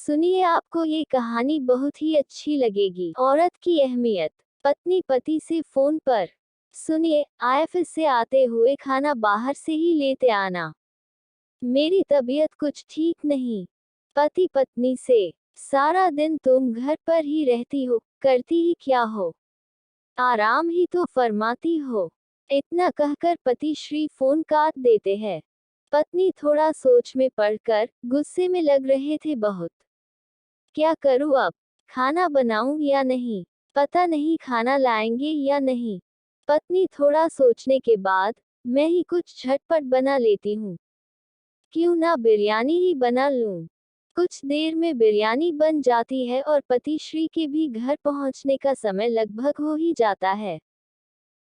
सुनिए, आपको ये कहानी बहुत ही अच्छी लगेगी। औरत की अहमियत। पत्नी पति से फोन पर। सुनिए, ऑफिस से आते हुए खाना बाहर से ही लेते आना। मेरी तबीयत कुछ ठीक नहीं। पति पत्नी से। सारा दिन तुम घर पर ही रहती हो, करती ही क्या हो? आराम ही तो फरमाती हो। इतना कहकर पति श्री फोन काट देते हैं। पत्नी थोड़ा सोच में पड़कर गुस्से में लग रहे थे बहुत। क्या करूँ अब? खाना बनाऊं या नहीं? पता नहीं खाना लाएंगे या नहीं। पत्नी थोड़ा सोचने के बाद, मैं ही कुछ झटपट बना लेती हूँ। क्यों ना बिरयानी ही बना लूं? कुछ देर में बिरयानी बन जाती है और पति श्री के भी घर पहुंचने का समय लगभग हो ही जाता है।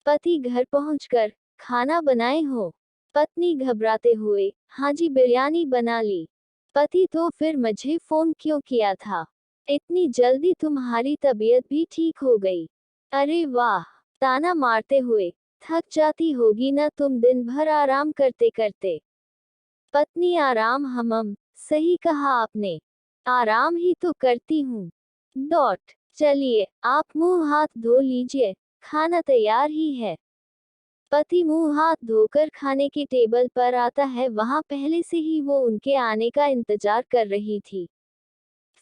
पति घर पहुंचकर, खाना बनाए हो? पत्नी घबराते हुए, हाँ जी बिरयानी बना ली। पति, तो फिर मुझे फोन क्यों किया था? इतनी जल्दी तुम्हारी तबीयत भी ठीक हो गई? अरे वाह! ताना मारते हुए, थक जाती होगी ना तुम दिन भर आराम करते करते। पत्नी, आराम सही कहा आपने। आराम ही तो करती हूँ। डॉट। चलिए, आप मुंह हाथ धो लीजिए, खाना तैयार ही है। पति मुंह हाथ धोकर खाने के टेबल पर आता है। वहां पहले से ही वो उनके आने का इंतजार कर रही थी।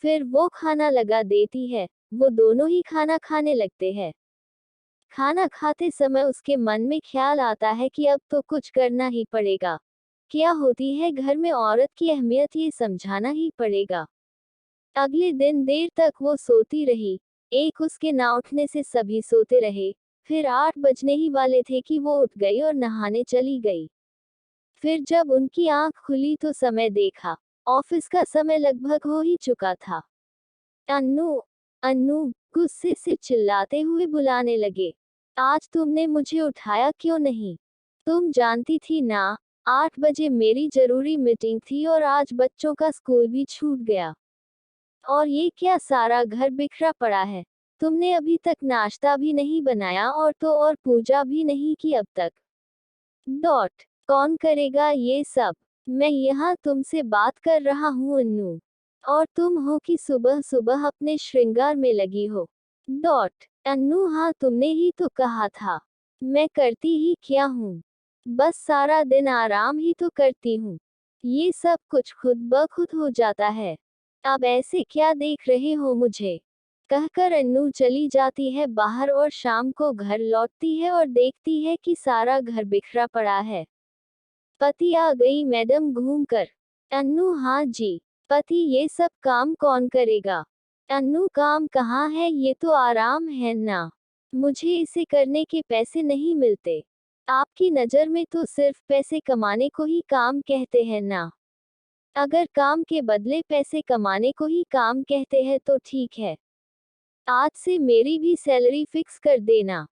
फिर वो खाना लगा देती है। वो दोनों ही खाना खाने लगते हैं। खाना खाते समय उसके मन में ख्याल आता है कि अब तो कुछ करना ही पड़ेगा। क्या होती है घर में औरत की अहमियत, ये समझाना ही पड़ेगा। अगले दिन देर तक वो सोती रही। एक उसके ना उठने से सभी सोते रहे। फिर 8 बजने ही वाले थे कि वो उठ गई और नहाने चली गई। फिर जब उनकी आंख खुली तो समय देखा। ऑफिस का समय लगभग हो ही चुका था। अन्नू, अन्नू, गुस्से से चिल्लाते हुए बुलाने लगे। आज तुमने मुझे उठाया क्यों नहीं? तुम जानती थी ना, 8 बजे मेरी जरूरी मीटिंग थी और आज बच्चों का स्कूल भी छूट गया। और ये क्या, सारा घर बिखरा पड़ा है। तुमने अभी तक नाश्ता भी नहीं बनाया और तो और पूजा भी नहीं की अब तक। डॉट। कौन करेगा ये सब? मैं यहाँ तुमसे बात कर रहा हूँ अन्नू। और तुम हो कि सुबह सुबह अपने श्रृंगार में लगी हो। डॉट। अन्नू, हाँ तुमने ही तो कहा था। मैं करती ही क्या हूँ? बस सारा दिन आराम ही तो करती हूँ। ये सब कुछ खुद ब खुद हो जाता है। अब ऐसे क्या देख रहे हो मुझे? कहकर अन्नू चली जाती है बाहर और शाम को घर लौटती है और देखती है कि सारा घर बिखरा पड़ा है। पति, आ गई मैडम घूमकर। अन्नू, हाँ जी। पति, ये सब काम कौन करेगा? अन्नू, काम कहाँ है, ये तो आराम है ना। मुझे इसे करने के पैसे नहीं मिलते। आपकी नज़र में तो सिर्फ पैसे कमाने को ही काम कहते हैं ना। अगर काम के बदले पैसे कमाने को ही काम कहते हैं तो ठीक है। आज से मेरी भी सैलरी फिक्स कर देना।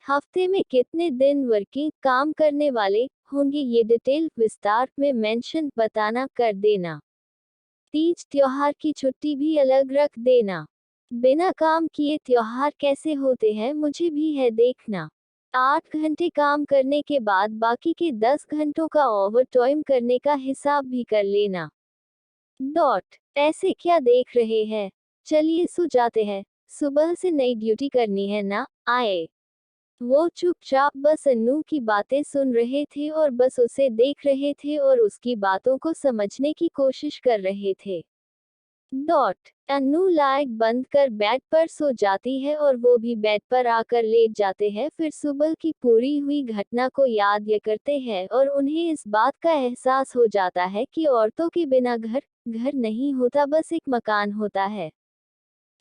हफ्ते में कितने दिन वर्किंग काम करने वाले होंगे, ये डिटेल विस्तार में मेंशन बताना कर देना। तीज त्योहार की छुट्टी भी अलग रख देना। बिना काम किए त्योहार कैसे होते हैं मुझे भी है देखना। 8 घंटे काम करने के बाद बाकी के 10 घंटों का ओवर टाइम करने का हिसाब भी कर लेना। डॉट। ऐसे क्या देख रहे हैं? चलिए सो जाते हैं। सुबह से नई ड्यूटी करनी है ना। आए। वो चुपचाप बस अन्नू की बातें सुन रहे थे और बस उसे देख रहे थे और उसकी बातों को समझने की कोशिश कर रहे थे। डॉट। अन्नू लाइट बंद कर बेड पर सो जाती है और वो भी बेड पर आकर लेट जाते हैं। फिर सुबह की पूरी हुई घटना को याद ये करते हैं और उन्हें इस बात का एहसास हो जाता है कि औरतों के बिना घर घर नहीं होता, बस एक मकान होता है।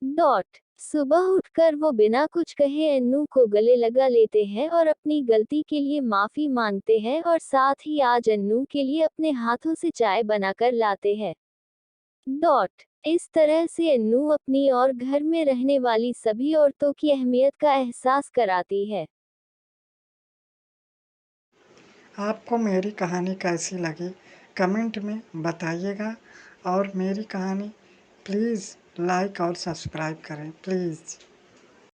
डॉट। सुबह उठकर वो बिना कुछ कहे अन्नू को गले लगा लेते हैं और अपनी गलती के लिए माफी मांगते हैं और साथ ही आज अन्नू के लिए अपने हाथों से चाय बनाकर लाते हैं। डॉट। इस तरह से अन्नू अपनी और घर में रहने वाली सभी औरतों की अहमियत का एहसास कराती है। आपको मेरी कहानी कैसी लगी कमेंट में बताइएगा और मेरी कहानी प्लीज़ लाइक और सब्सक्राइब करें प्लीज़।